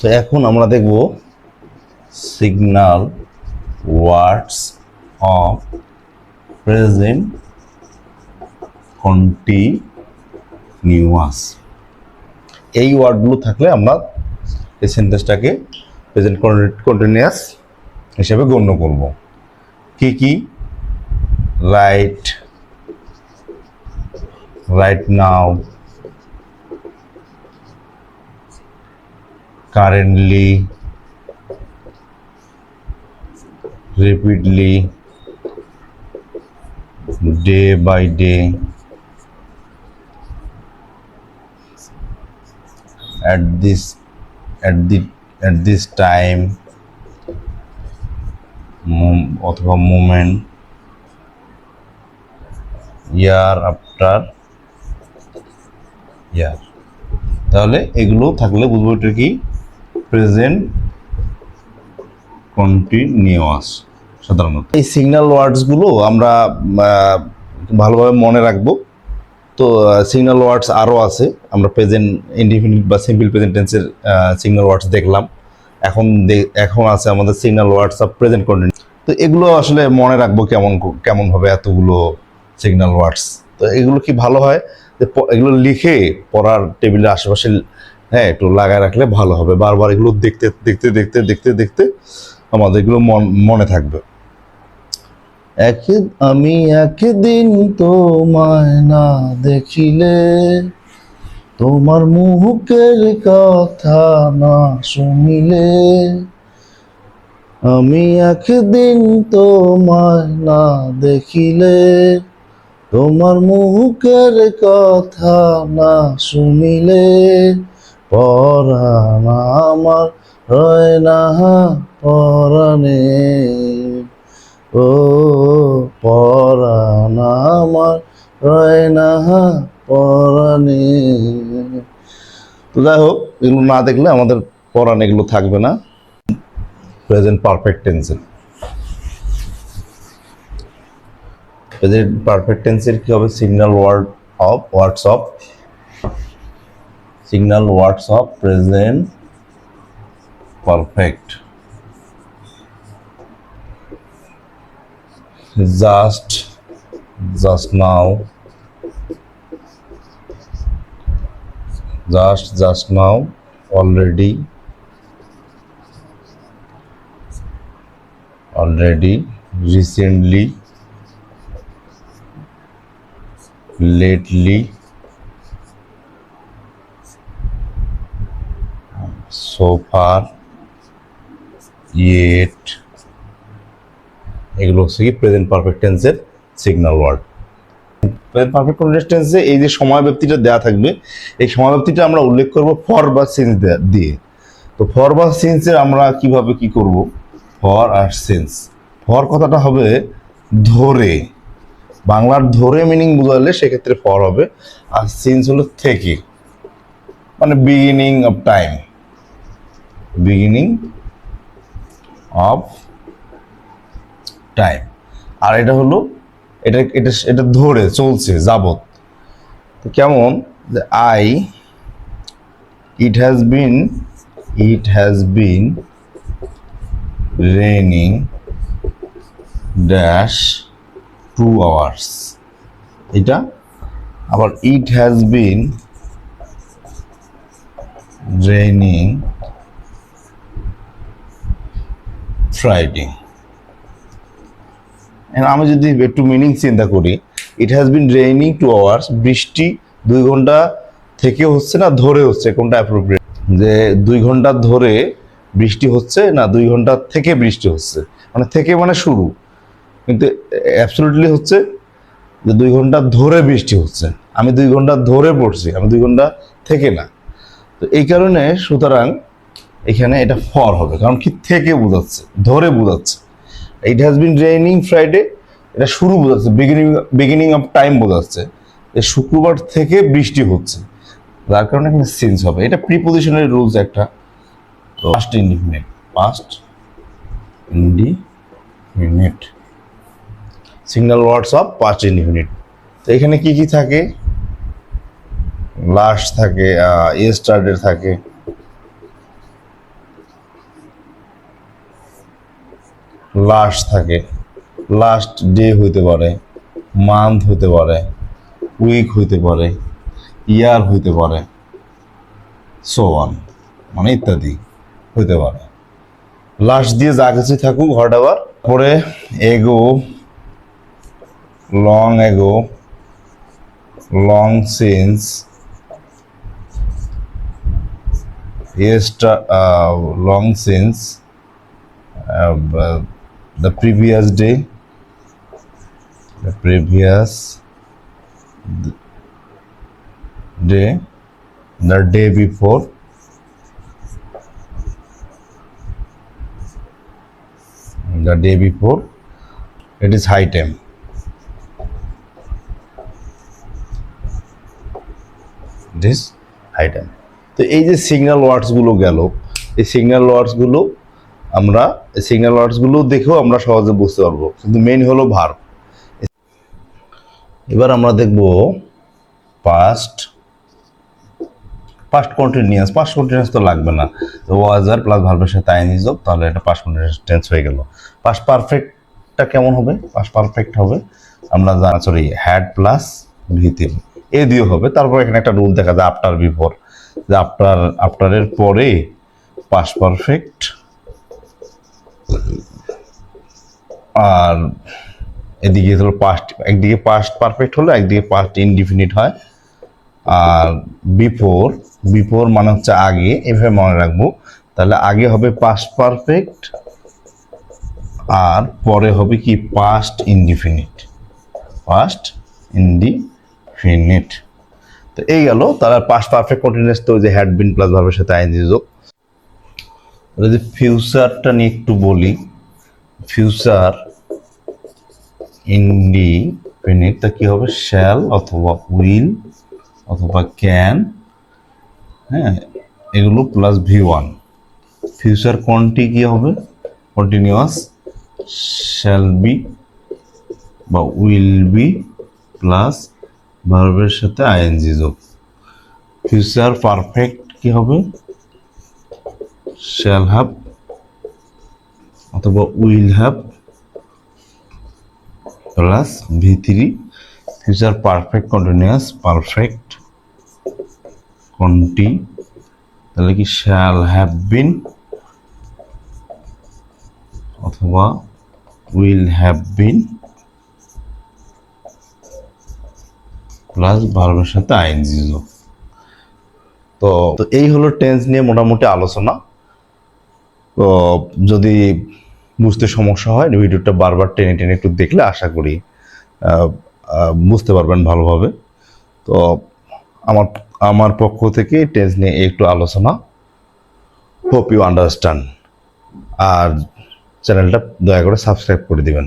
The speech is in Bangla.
তো এখন আমরা দেখব signal words of present continuous. এই ওয়ার্ডগুলো থাকলে আমরা এই সেন্টেন্সটাকে প্রেজেন্ট কন্টিনিউয়াস হিসেবে গণ্য করব। কি কি? Right, right now, currently, repeatedly, day by day, at this time, অথবা moment, year after year। তাহলে এগুলো থাকলে বুঝবো এটা কি প্রেজেন্ট কন্টিনিউয়াস। সাধারণত এই সিগন্যাল ওয়ার্ডসগুলো আমরা ভালোভাবে মনে রাখবো। তো সিগন্যাল ওয়ার্ডস আরও আছে। আমরা প্রেজেন্ট ইনডিফিনিট বা সিম্পল প্রেজেন্ট টেন্সের সিগন্যাল ওয়ার্ডস দেখলাম। এখন আছে আমাদের signal words of present continuous. তো এগুলো আসলে মনে রাখবো কেমনভাবে এতগুলো সিগন্যাল ওয়ার্ডস। তো এগুলো কি ভালো হয় যে এগুলো লিখে পড়ার টেবিলের আশেপাশে একটু লাগায় রাখলে ভালো হবে। বারবার এগুলো দেখতে দেখতে দেখতে দেখতে দেখতে আমাদের এগুলো মনে থাকবে। আমি একদিন তোমায় না দেখিলে, তোমার মুখের কথা না শুনিলে, আমি একদিন তোমায় না দেখিলে, তোমার মুখের কথা না শুনিলে, পরাণ আমার রয় না পরাণে, ও পরাণ আমার রয় না পরাণে। তো যাই হোক, এগুলো না দেখলে আমাদের পরাণ এগুলো থাকবে না। প্রেজেন্ট পারফেক্ট টেন্সের প্রেজেন্ট পারফেক্ট টেন্সের কি হবে? Signal words of present perfect. just now, just now, already, recently, lately, so far, yet। এগুলো হচ্ছে কি প্রেজেন্ট পারফেক্ট টেন্সের সিগন্যাল ওয়ার্ড। প্রেজেন্ট পারফেক্ট টেন্সে এই যে সময় ব্যক্তিটা দেওয়া থাকবে, এই সময় ব্যক্তিটা আমরা উল্লেখ করব ফর বা সিন্স দিয়ে। তো ফর বা সিন্সের আমরা কিভাবে কি করব? For R since. ফর কথাটা হবে ধরে, বাংলার ধরে মিনিং বোঝালে সেক্ষেত্রে ফর হবে। আর সিন্স হলো থেকে, মানে বিগিনিং অফ টাইম, আর এটা হলো এটা ধরে চলছে যাবত। তো কেমন? It has been raining dash 2 hours। এটা আবার it has been raining Friday. আমি যদি একটু মিনিং চিন্তা করি, it has been raining 2 hours, বৃষ্টি 2 ঘন্টা থেকে হচ্ছে না ধরে হচ্ছে, কোনটা অ্যাপ্রোপ্রিয়েট? যে 2 ঘন্টা ধরে বৃষ্টি হচ্ছে না 2 ঘন্টা থেকে বৃষ্টি হচ্ছে? মানে থেকে মানে শুরু, কিন্তু অ্যাবসলিউটলি হচ্ছে যে 2 ঘন্টা ধরে বৃষ্টি হচ্ছে। আমি 2 ঘন্টা ধরে পড়ছি, আমি 2 ঘন্টা থেকে না। তো এই কারণে সুতরাং এখানে এটা ফর হবে, কারণ কি থেকে বোঝাচ্ছে, ধরে বোঝাচ্ছে। It has been raining Friday, এটা শুরু বোঝাচ্ছে, বিগিনিং অফ টাইম বোঝাচ্ছে, যে শুক্রবার থেকে বৃষ্টি হচ্ছে, যার কারণে এখানে সিন্স হবে। এটা প্রিপোজিশনের রুলস একটা। তো past indefinite signal words of past indefinite. তো এখানে কি কি থাকে? লাস্ট থাকে, ইয়েস্টারডে থাকে, লাস্ট থাকে, লাস্ট ডে হইতে পারে, মান্থ হইতে পারে, উইক হইতে পারে, ইয়ার হইতে পারে, সো অন, মানে ইত্যাদি হইতে পারে। লাস্ট দিয়ে যা কিছু থাকুক হোয়াট এভার। পরে এগো, long ago, long since, long since, the previous day, the previous day, the day before, the day before, it is high time. It is high time. তো এই যে সিগন্যাল ওয়ার্ডসগুলো গেল, এই সিগন্যাল ওয়ার্ডসগুলো আমরা সিগন্যাল ওয়ার্ডসগুলো দেখেও আমরা সহজে বুঝতে পারবো, কিন্তু মেইন হলো ভার্ব। এবার আমরা দেখব past, past continuous. Past continuous তো লাগবে না, ওয়াজ আর প্লাস ভার্বের সাথে আইএনজি যোগ, তাহলে এটা পাস্ট কন্টিনিউয়াস টেন্স হয়ে গেল। পাস্ট পারফেক্টটা কেমন হবে? পাস্ট পারফেক্ট হবে আমরা সরি হ্যাড প্লাস ভিথিং, এ দিয়েও হবে। তারপর এখানে একটা রুল দেখা যায় আফটার বিফোর, যে আফটারের পরে পাস্ট পারফেক্ট, আর এদিকে হলো পাস্ট, একদিকে পাস্ট পারফেক্ট হলো, একদিকে পাস্ট ইনডিফিনিট হয়। আর বিফোর, বিফোর মানে হচ্ছে আগে, এভাবে মনে রাখবো। তাহলে আগে হবে পাস্ট পারফেক্ট, আর পরে হবে কি পাস্ট ইনডিফিনিট, পাস্ট ইনডিফিনিট। তো এই গেল। তাহলে পাস্ট পারফেক্ট কন্টিনিউয়াস তো যে হ্যাড বিন প্লাস ভার্বের সাথে আইএনজি যোগ। যে ফিউচারটা নিয়ে একটু বলি, ফিউচার ইনডিফিনিট তা কি হবে? শ্যাল অথবা উইল অথবা ক্যান, হ্যাঁ, এগুলো প্লাস V1। ফিউচার কোনটি কি হবে? কন্টিনিউয়াস, শ্যাল বি বা উইল বি প্লাস ভার্বের সাথে আইএনজি যোগ। ফিউচার পারফেক্ট কি হবে? শ্যাল হ্যাভ অথবা will have plus V3। Future perfect continuous, perfect conti, তাহলে কি শ্যাল হ্যাভ বিন অথবা উইল হ্যাভ বিন প্লাস ভার্বের সাথে আইএনজি যোগ। তো এই হলো টেন্স নিয়ে মোটামুটি আলোচনা। তো যদি বুঝতে সমস্যা হয় ভিডিওটা বারবার টেনে টেনে একটু দেখলে আশা করি বুঝতে পারবেন ভালোভাবে। তো আমার পক্ষ থেকে টেন্স নিয়ে একটু আলোচনা। Hope you understand. আর চ্যানেলটা দয়া করে সাবস্ক্রাইব করে দিবেন।